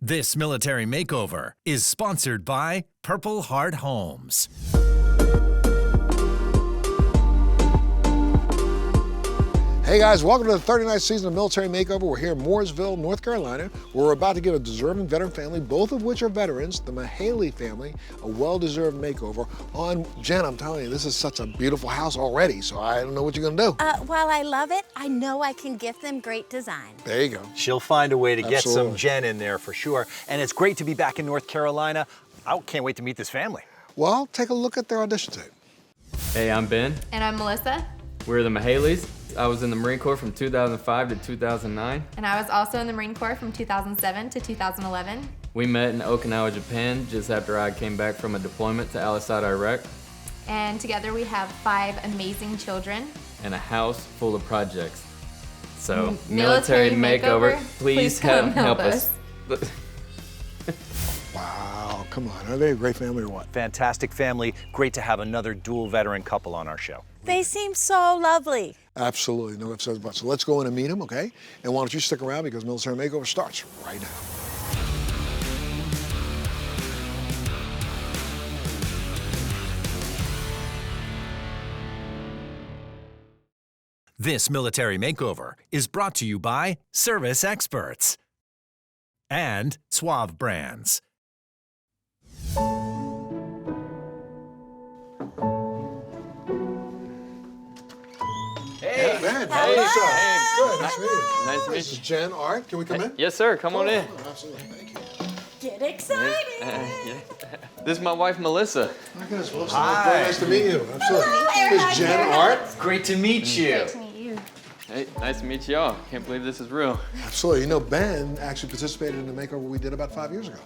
This military makeover is sponsored by Purple Heart Homes. Hey guys, welcome to the 39th season of Military Makeover. We're here in Mooresville, North Carolina, where we're about to give a deserving veteran family, both of which are veterans, the Mahaley family, a well-deserved makeover on, Jen, I'm telling you, this is such a beautiful house already, so I don't know what you're gonna do. While I love it, I know I can gift them great design. There you go. She'll find a way to get some Absolutely. Jen in there for sure. And it's great to be back in North Carolina. I can't wait to meet this family. Well, take a look at their audition tape. Hey, I'm Ben. And I'm Melissa. We're the Mahaleys. I was in the Marine Corps from 2005 to 2009. And I was also in the Marine Corps from 2007 to 2011. We met in Okinawa, Japan, just after I came back from a deployment to Al-Assad, Iraq, And together we have 5 amazing children. and a house full of projects. So, Military makeover, please come help help us. Wow, come on, are they a great family or what? Fantastic family. Great to have another dual veteran couple on our show. They seem so lovely. Absolutely, no ifs, ands, buts. So let's go in and meet them, okay? And why don't you stick around because Military Makeover starts right now. This military makeover is brought to you by Service Experts and Suave Brands. Hey, Ben, Hello. what's up? Good, nice to meet you. Nice to This meet is you. Jen, Art, can we come in? Yes, sir. Come on in. Oh, absolutely, thank you. Get excited. Yeah. This is my wife, Melissa. My goodness, Wilson, Hi. very nice to meet you. Absolutely. This is Jen, Art. Great to meet you. Great to meet you. Hey, nice to meet y'all. Can't believe this is real. Absolutely. You know, Ben actually participated in the makeover we did about 5 years ago.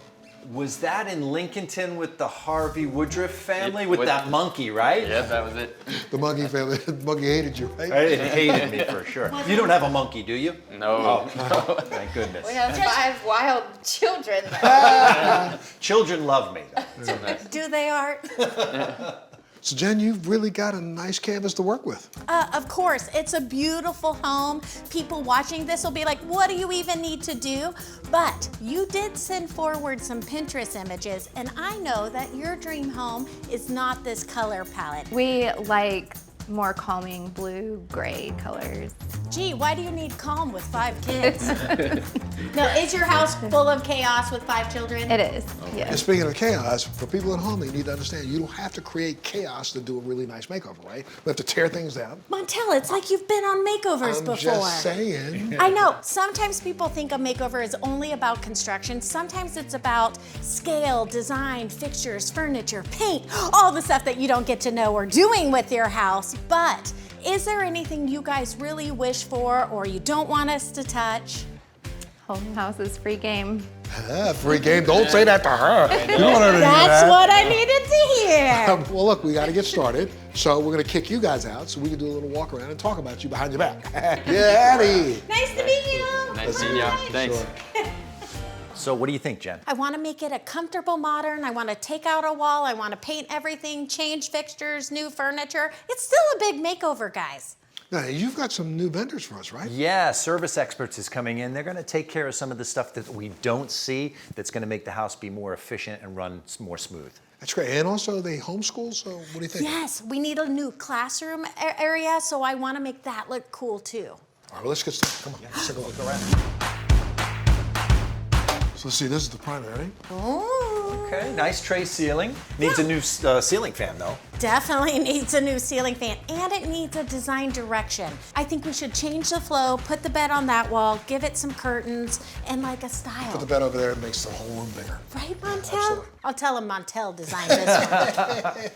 Was that in Lincolnton with the Harvey Woodruff family? Yep, With with- that monkey, right? Yeah, that was it. The monkey family, the monkey hated you, right? It hated me for sure. You don't have a monkey, do you? No. Thank goodness. We have 5 wild children. Children love me. Do they, Art? So Jen, you've really got a nice canvas to work with. Of course, it's a beautiful home. People watching this will be like, what do you even need to do? But you did send forward some Pinterest images, and I know that your dream home is not this color palette. We like more calming blue, gray colors. Gee, why do you need calm with 5 kids? No, is your house full of chaos with 5 children? It is, And yes. speaking of chaos, for people at home, they need to understand you don't have to create chaos to do a really nice makeover, right? We have to tear things down. Montel, it's like you've been on makeovers I'm before. just saying. I know, sometimes people think a makeover is only about construction. Sometimes it's about scale, design, fixtures, furniture, paint, all the stuff that you don't get to know we're doing with your house. But is there anything you guys really wish for or you don't want us to touch? Home house is free game. Free game, don't say that to her. You don't want her to do That's that. what I needed to hear. Well, look, we got to get started. So we're going to kick you guys out so we can do a little walk around and talk about you behind your back. Get out of here. Nice to meet you. Nice to meet y'all. Thanks. Sure. So what do you think, Jen? I want to make it a comfortable modern. I want to take out a wall. I want to paint everything, change fixtures, new furniture. It's still a big makeover, guys. Now, you've got some new vendors for us, right? Yeah, Service Experts is coming in. They're going to take care of some of the stuff that we don't see that's going to make the house be more efficient and run more smooth. That's great. And also, they homeschool, so what do you think? Yes, we need a new classroom area, so I want to make that look cool too. All right, well, let's get started. Come on, let's take a look around. So let's see, this is the primary. Ooh. Okay, nice tray ceiling. Needs a new ceiling fan though. Definitely needs a new ceiling fan, and it needs a design direction. I think we should change the flow, put the bed on that wall, give it some curtains, and like a style. Put the bed over there, it makes the whole room bigger. Right, Montel? Absolutely. I'll tell him Montel designed this one.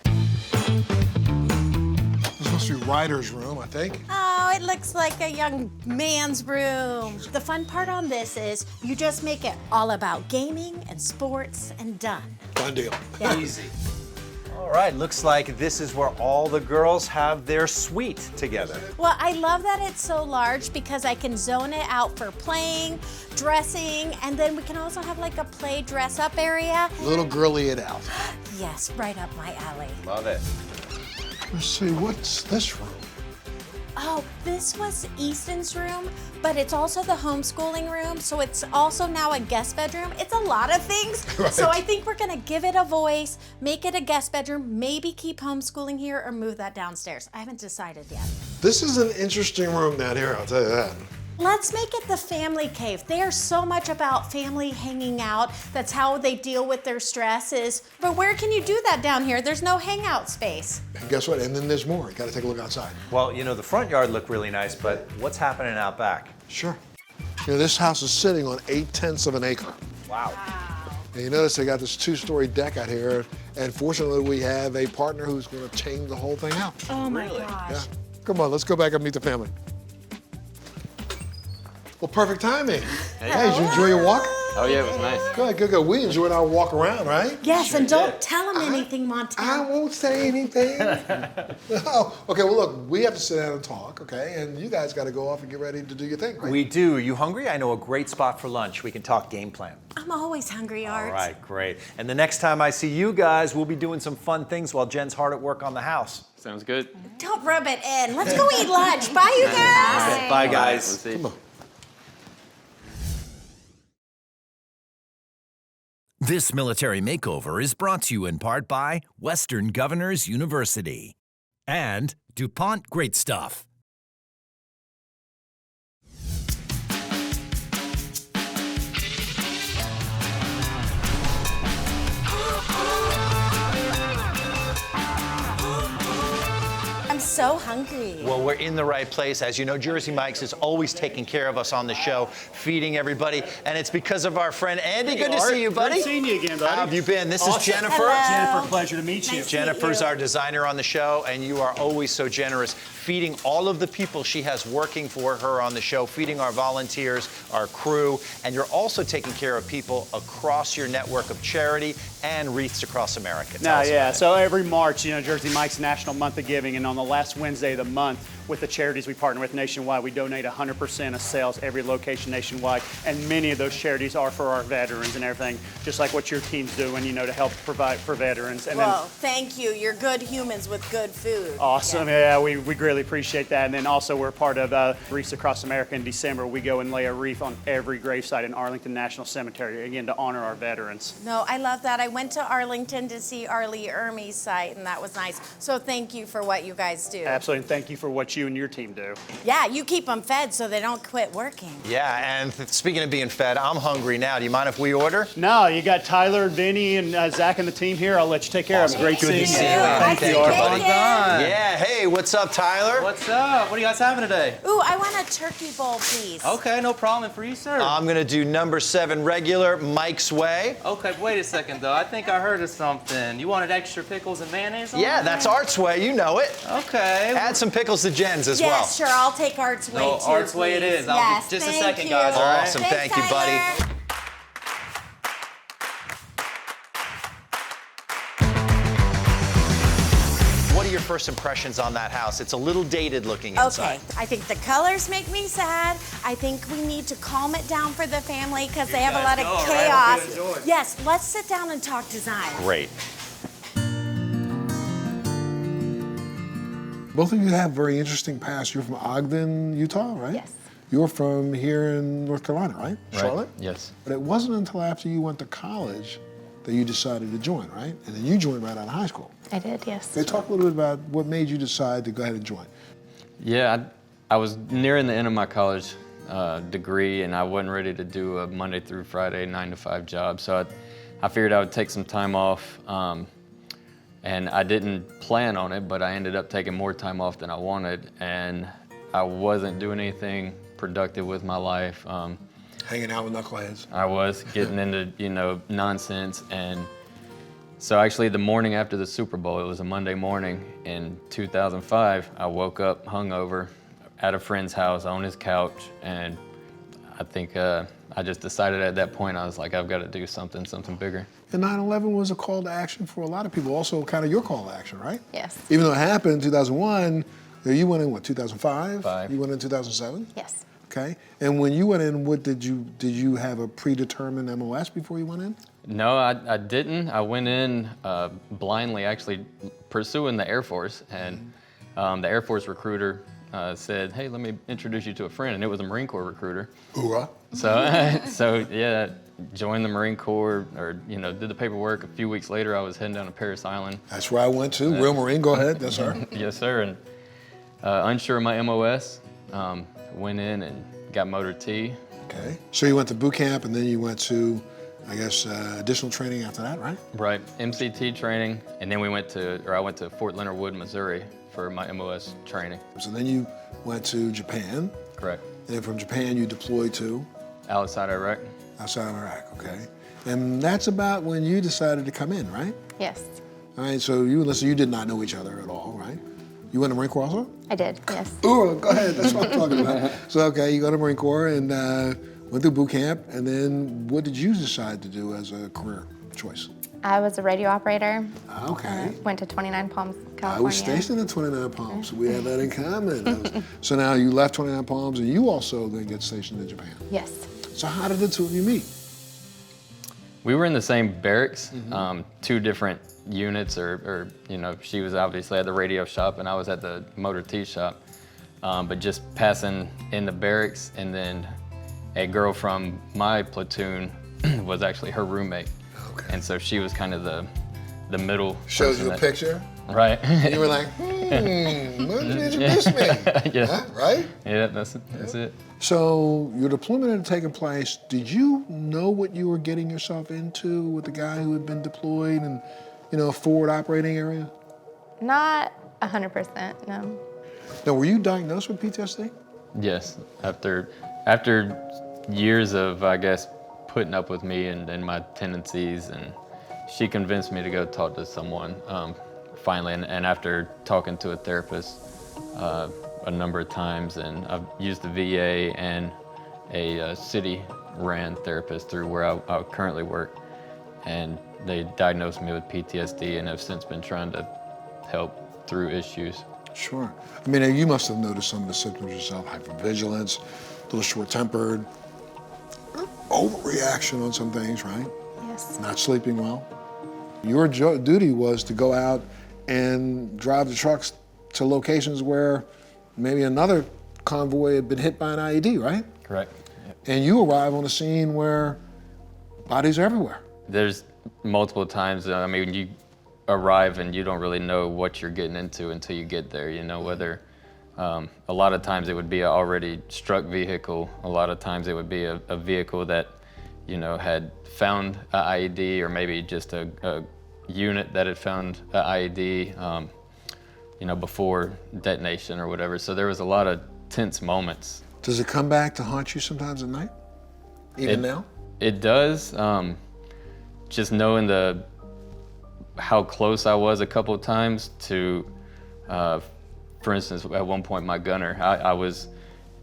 This must be Ryder's room, I think. Oh, it looks like a young man's room. The fun part on this is you just make it all about gaming and sports and done. Done deal. Yeah. Easy. All right, looks like this is where all the girls have their suite together. Well, I love that it's so large because I can zone it out for playing, dressing, and then we can also have like a play dress up area. Little girly it out. Yes, right up my alley. Love it. Let's see, what's this room? Oh, this was Easton's room, but it's also the homeschooling room, so it's also now a guest bedroom. It's a lot of things. Right. So I think we're gonna give it a voice, make it a guest bedroom, maybe keep homeschooling here or move that downstairs. I haven't decided yet. This is an interesting room down here, I'll tell you that. Let's make it the family cave. They are so much about family hanging out. That's how they deal with their stresses. But where can you do that down here? There's no hangout space. And guess what? And then there's more. You gotta take a look outside. Well, you know, the front yard looked really nice, but what's happening out back? Sure. You know, this house is sitting on 8/10 of an acre. Wow. And you notice they got this 2-story deck out here, and fortunately we have a partner who's gonna change the whole thing out. Oh my gosh. Yeah. Come on, let's go back and meet the family. Well, perfect timing. Hey, did you enjoy your walk? Oh yeah, it was nice. Good, good, good. We enjoyed our walk around, right? Yes, and don't tell them anything, Montana. I won't say anything. No. Okay, well, look, we have to sit down and talk, okay? And you guys got to go off and get ready to do your thing, right? We do. You hungry? I know a great spot for lunch. We can talk game plan. I'm always hungry, Art. All right, great. And the next time I see you guys, we'll be doing some fun things while Jen's hard at work on the house. Sounds good. Don't rub it in. Let's go eat lunch. Bye, you guys. Bye, guys. We'll see. Come on. This military makeover is brought to you in part by Western Governors University and DuPont Great Stuff. I'm so hungry. Well, we're in the right place. As you know, Jersey Mike's is always taking care of us on the show, feeding everybody, and it's because of our friend Andy. Good to see you, buddy. Great seeing you again, buddy. How have you been? This Awesome. is Jennifer. Hello. Jennifer, pleasure to meet you. Nice. Jennifer's you. our designer on the show, and you are always so generous, feeding all of the people she has working for her on the show, feeding our volunteers, our crew, and you're also taking care of people across your network of charity and wreaths across America. Tell us about it. So every March, you know, Jersey Mike's National Month of Giving, and on the last Wednesday of the month, with the charities we partner with nationwide, we donate 100% of sales every location nationwide, and many of those charities are for our veterans and everything, just like what your team's doing, you know, to help provide for veterans. And Well, thank you. You're good humans with good food. Awesome, yeah, we greatly appreciate that. And then also we're part of Wreaths Across America in December. We go and lay a wreath on every gravesite in Arlington National Cemetery, again, to honor our veterans. No, I love that. I went to Arlington to see Arlie Ermey's site, and that was nice. So thank you for what you guys do. Absolutely, and thank you for what you and your team do. Yeah, you keep them fed so they don't quit working. Yeah, and speaking of being fed, I'm hungry now. Do you mind if we order? No, you got Tyler, Vinny, and Zach and the team here. I'll let you take care of them. Great seeing you. Thank you, Art. Yeah, hey, what's up, Tyler? What's up? What are you guys having today? Ooh, I want a turkey bowl, please. Okay, no problem. And for you, sir? I'm gonna do number 7 regular, Mike's Way. Okay, wait a second, though. I think I heard of something. You wanted extra pickles and mayonnaise on Yeah, there? that's Art's Way, you know it. Okay. Add some pickles to Jen's as well. Yes, sure. I'll take Art's way, No, too, Art's way it please. is. I'll Yes, just a thank second, you. guys, all right? Awesome, Thanks, thank you, buddy. Tyler. What are your first impressions on that house? It's a little dated looking inside. Okay, I think the colors make me sad. I think we need to calm it down for the family because they have a lot of guys go, all right? Hope chaos. you enjoy. Yes, let's sit down and talk design. Great. Both of you have very interesting past. You're from Ogden, Utah, right? Yes. You're from here in North Carolina, right? Charlotte? Yes. But it wasn't until after you went to college that you decided to join, right? And then you joined right out of high school. I did, yes. Okay, talk a little bit about what made you decide to go ahead and join. Yeah, I was nearing the end of my college degree, and I wasn't ready to do a Monday through Friday 9-to-5 job. So I figured I would take some time off, and I didn't plan on it, but I ended up taking more time off than I wanted, and I wasn't doing anything productive with my life. Hanging out with knuckleheads. I was getting into, you know, nonsense. And so actually the morning after the Super Bowl, it was a Monday morning in 2005, I woke up hungover at a friend's house on his couch. And I think I just decided at that point, I was like, I've got to do something bigger. And 9/11 was a call to action for a lot of people, also kind of your call to action, right? Yes. Even though it happened in 2001, you went in, what, 2005? Five. You went in 2007? Yes. Okay. And when you went in, what did you have a predetermined MOS before you went in? No, I didn't. I went in blindly, actually pursuing the Air Force. And the Air Force recruiter said, hey, let me introduce you to a friend, and it was a Marine Corps recruiter. Hoorah. So yeah, joined the Marine Corps, or did the paperwork. A few weeks later, I was heading down to Parris Island. That's where I went to. Real Marine, go ahead. Yes, sir. Yes, sir. And unsure of my MOS, went in and got motor T. Okay. So you went to boot camp, and then you went to, I guess, additional training after that, right? Right, MCT training, and then I went to Fort Leonard Wood, Missouri for my MOS training. So then you went to Japan. Correct. And then from Japan you deployed to? Outside Iraq. Outside of Iraq, okay. And that's about when you decided to come in, right? Yes. All right, so you did not know each other at all, right? You went to Marine Corps also? I did, yes. Ooh, go ahead, that's what I'm talking about. So, okay, you go to Marine Corps and went through boot camp, and then what did you decide to do as a career choice? I was a radio operator. Okay. Went to 29 Palms, California. I was stationed at 29 Palms, so we had that in common. So now you left 29 Palms, and you also then get stationed in Japan. Yes. So how did the two of you meet? We were in the same barracks, 2 different units, or she was obviously at the radio shop and I was at the motor T shop, but just passing in the barracks, and then a girl from my platoon was actually her roommate. Okay. And so she was kind of the middle. Shows you a picture? Right. And you were like, when did you miss me? Yeah. Huh? Right? Yeah, that's it. So your deployment had taken place. Did you know what you were getting yourself into with the guy who had been deployed and, forward operating area? Not 100%, no. Now, were you diagnosed with PTSD? Yes. After years of, I guess, putting up with me and my tendencies, and she convinced me to go talk to someone finally, and after talking to a therapist a number of times, and I've used the VA and a city-ran therapist through where I currently work, and they diagnosed me with PTSD and have since been trying to help through issues. Sure. I mean, you must have noticed some of the symptoms yourself: hypervigilance, a little short-tempered, overreaction on some things, right? Yes. Not sleeping well. Your duty was to go out and drive the trucks to locations where maybe another convoy had been hit by an IED, right? Correct. Yep. And you arrive on a scene where bodies are everywhere. There's multiple times, you arrive and you don't really know what you're getting into until you get there, whether a lot of times it would be an already struck vehicle. A lot of times it would be a vehicle that, had found an IED, or maybe just a unit that had found an IED, before detonation or whatever. So there was a lot of tense moments. Does it come back to haunt you sometimes at night? Even now? It does. Just knowing how close I was a couple of times to, for instance, at one point my gunner, I was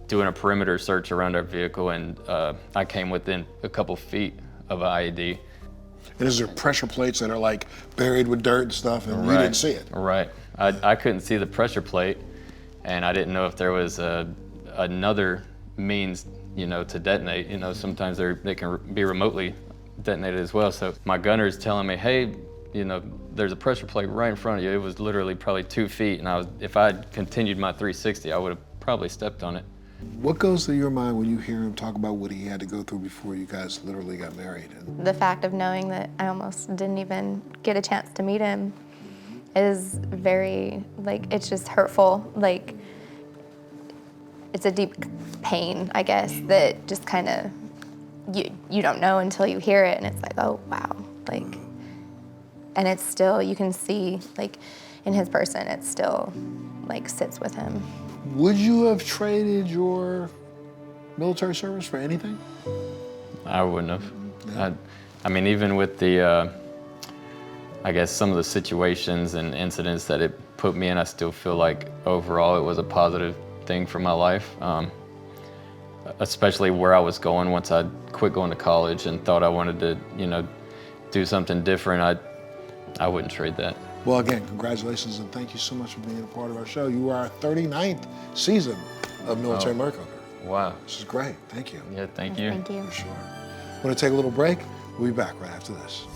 doing a perimeter search around our vehicle, and I came within a couple feet of an IED. And is there pressure plates that are like buried with dirt and stuff, and you didn't see it? Right. I couldn't see the pressure plate, and I didn't know if there was another means, to detonate. Sometimes they can be remotely detonated as well. So my gunner is telling me, hey, there's a pressure plate right in front of you. It was literally probably 2 feet, and if I had continued my 360, I would have probably stepped on it. What goes through your mind when you hear him talk about what he had to go through before you guys literally got married? The fact of knowing that I almost didn't even get a chance to meet him is very, it's just hurtful. It's a deep pain, I guess, that just kind of, you don't know until you hear it, and it's like, oh, wow. And it's still, you can see, in his person, it still, sits with him. Would you have traded your military service for anything? I wouldn't have. Yeah. Even with the, I guess, some of the situations and incidents that it put me in, I still feel like overall it was a positive thing for my life. Especially where I was going once I quit going to college and thought I wanted to, do something different. I wouldn't trade that. Well, again, congratulations, and thank you so much for being a part of our show. You are our 39th season of Military Makeover. Wow. This is great. Thank you. Yeah, thank you. Thank you. For sure. We're going to take a little break. We'll be back right after this.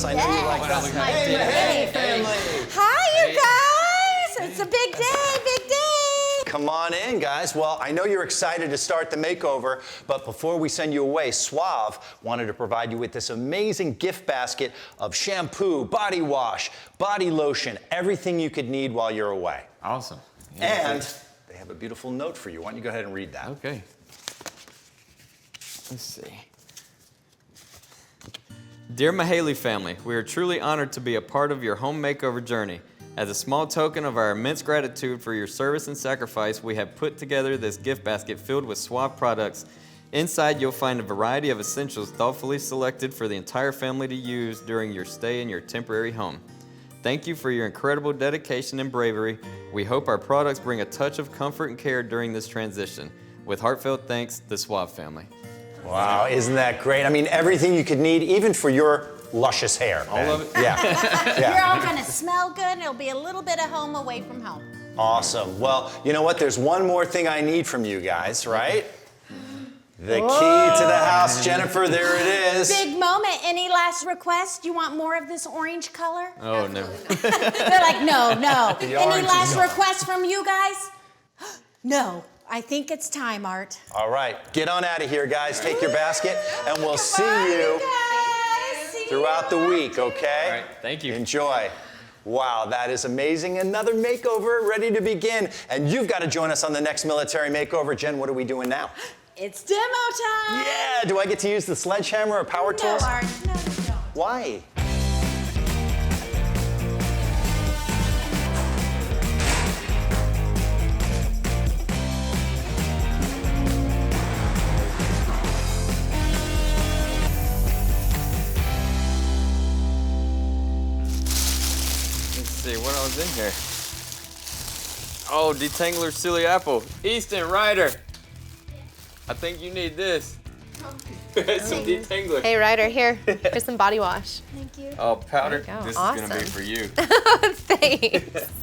Yes, I know you like Yes, that. my Hey, Mahaley family. Hi, you guys. It's a big day, big day. Come on in, guys. Well, I know you're excited to start the makeover, but before we send you away, Suave wanted to provide you with this amazing gift basket of shampoo, body wash, body lotion, everything you could need while you're away. Awesome. And they have a beautiful note for you. Why don't you go ahead and read that? Okay. Let's see. Dear Mahaley family, we are truly honored to be a part of your home makeover journey. As a small token of our immense gratitude for your service and sacrifice, we have put together this gift basket filled with Suave products. Inside, you'll find a variety of essentials thoughtfully selected for the entire family to use during your stay in your temporary home. Thank you for your incredible dedication and bravery. We hope our products bring a touch of comfort and care during this transition. With heartfelt thanks, the Suave family. Wow, isn't that great? I mean, everything you could need, even for your luscious hair. All of it? Yeah. You're all gonna smell good, and it'll be a little bit of home away from home. Awesome. Well, you know what? There's one more thing I need from you guys, right? The key to the house, Jennifer, there it is. Big moment. Any last requests? You want more of this orange color? Oh, no. They're like, no, no. The Any orange is last gone. requests from you guys? No. I think it's time, Art. All right, get on out of here, guys. Take your basket, and we'll see you throughout the week, okay? All right, thank you. Enjoy. Wow, that is amazing. Another makeover ready to begin. And you've got to join us on the next military makeover. Jen, what are we doing now? It's demo time. Yeah, do I get to use the sledgehammer or power tools? No, Art. No, you don't. Why? Let's see what else in here. Oh, detangler silly apple. Easton Ryder. I think you need this. Some detangler. Hey, Ryder, here's some body wash. Thank you. Oh, powder. There you go. This Awesome. is gonna be for you. Thanks.